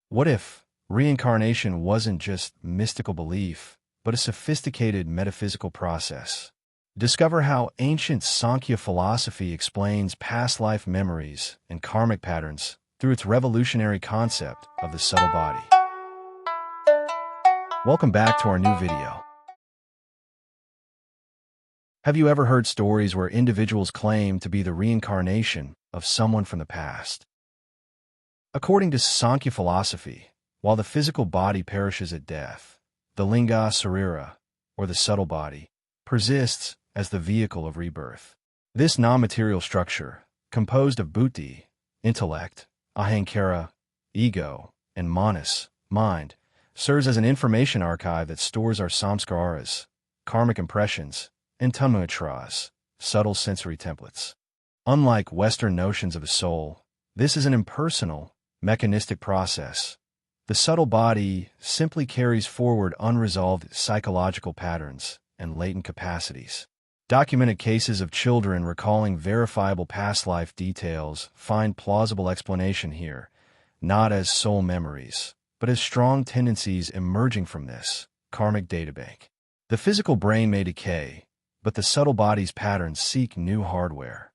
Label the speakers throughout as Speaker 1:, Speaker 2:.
Speaker 1: What if reincarnation wasn't just mystical belief, but a sophisticated metaphysical process? Discover how ancient Sāṃkhya philosophy explains past life memories and karmic patterns through its revolutionary concept of the subtle body. Welcome back to our new video. Have you ever heard stories where individuals claim to be the reincarnation of someone from the past? According to Sankhya philosophy, while the physical body perishes at death, the liṅga śarīra, or the subtle body, persists as the vehicle of rebirth. This non-material structure, composed of Buddhi, intellect, Ahaṃkāra, ego, and manas, mind, serves as an information archive that stores our Saṃskāras, karmic impressions, and Tanmātras, subtle sensory templates. Unlike Western notions of a soul, this is an impersonal, mechanistic process. The subtle body simply carries forward unresolved psychological patterns and latent capacities. Documented cases of children recalling verifiable past life details find plausible explanation here, not as soul memories, but as strong tendencies emerging from this karmic databank. The physical brain may decay, but the subtle body's patterns seek new hardware.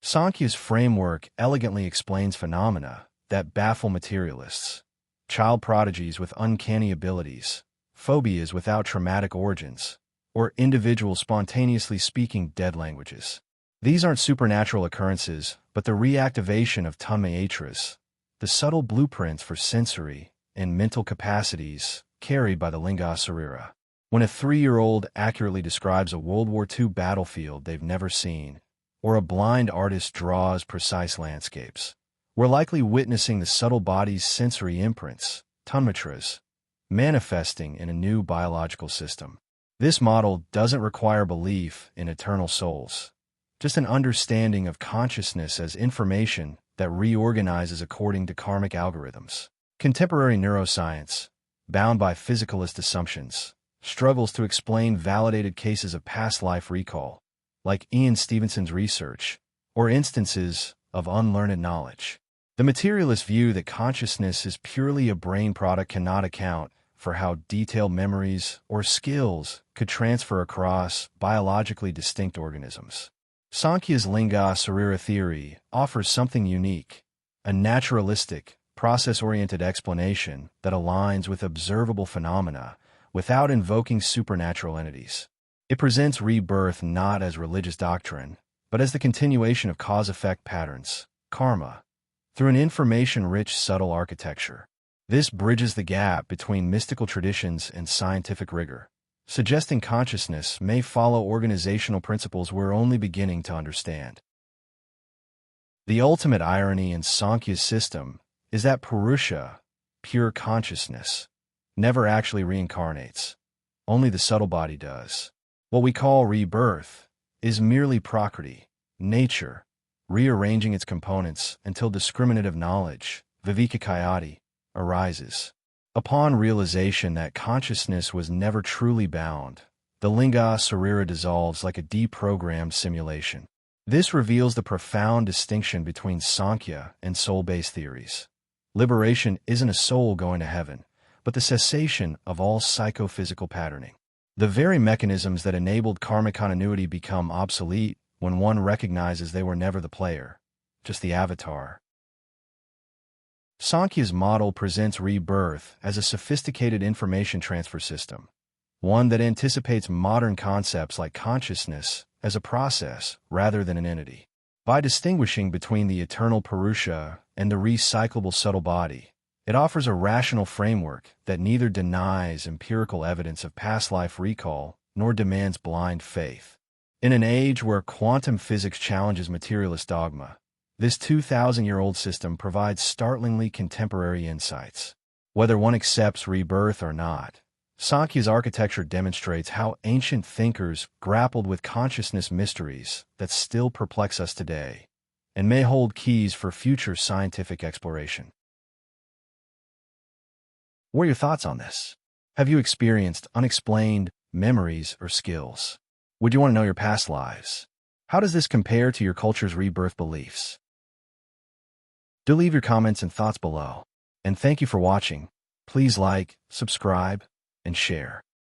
Speaker 1: Sankhya's framework elegantly explains phenomena that baffle materialists: child prodigies with uncanny abilities, phobias without traumatic origins, or individuals spontaneously speaking dead languages. These aren't supernatural occurrences, but the reactivation of Tanmātras, the subtle blueprints for sensory and mental capacities carried by the liṅga śarīra. When a 3-year-old accurately describes a World War II battlefield they've never seen, or a blind artist draws precise landscapes, we're likely witnessing the subtle body's sensory imprints, Tanmātras, manifesting in a new biological system. This model doesn't require belief in eternal souls, just an understanding of consciousness as information that reorganizes according to karmic algorithms. Contemporary neuroscience, bound by physicalist assumptions, struggles to explain validated cases of past life recall, like Ian Stevenson's research, or instances of unlearned knowledge. The materialist view that consciousness is purely a brain product cannot account for how detailed memories or skills could transfer across biologically distinct organisms. Sankhya's liṅga śarīra theory offers something unique, a naturalistic, process-oriented explanation that aligns with observable phenomena without invoking supernatural entities. It presents rebirth not as religious doctrine, but as the continuation of cause-effect patterns, karma, through an information-rich subtle architecture. This bridges the gap between mystical traditions and scientific rigor, suggesting consciousness may follow organizational principles we're only beginning to understand. The ultimate irony in Sankhya's system is that puruṣa, pure consciousness, never actually reincarnates. Only the subtle body does. What we call rebirth is merely prakriti, nature, rearranging its components until discriminative knowledge, viveka, arises. Upon realization that consciousness was never truly bound, the liṅga śarīra dissolves like a deprogrammed simulation. This reveals the profound distinction between Sankhya and soul-based theories. Liberation isn't a soul going to heaven, but the cessation of all psychophysical patterning. The very mechanisms that enabled karmic continuity become obsolete when one recognizes they were never the player, just the avatar. Sankhya's model presents rebirth as a sophisticated information transfer system, one that anticipates modern concepts like consciousness as a process rather than an entity. By distinguishing between the eternal puruṣa and the recyclable subtle body, it offers a rational framework that neither denies empirical evidence of past life recall nor demands blind faith. In an age where quantum physics challenges materialist dogma, this 2,000-year-old system provides startlingly contemporary insights. Whether one accepts rebirth or not, Sankhya's architecture demonstrates how ancient thinkers grappled with consciousness mysteries that still perplex us today, and may hold keys for future scientific exploration. What are your thoughts on this? Have you experienced unexplained memories or skills? Would you want to know your past lives? How does this compare to your culture's rebirth beliefs? Do leave your comments and thoughts below. And thank you for watching. Please like, subscribe, and share.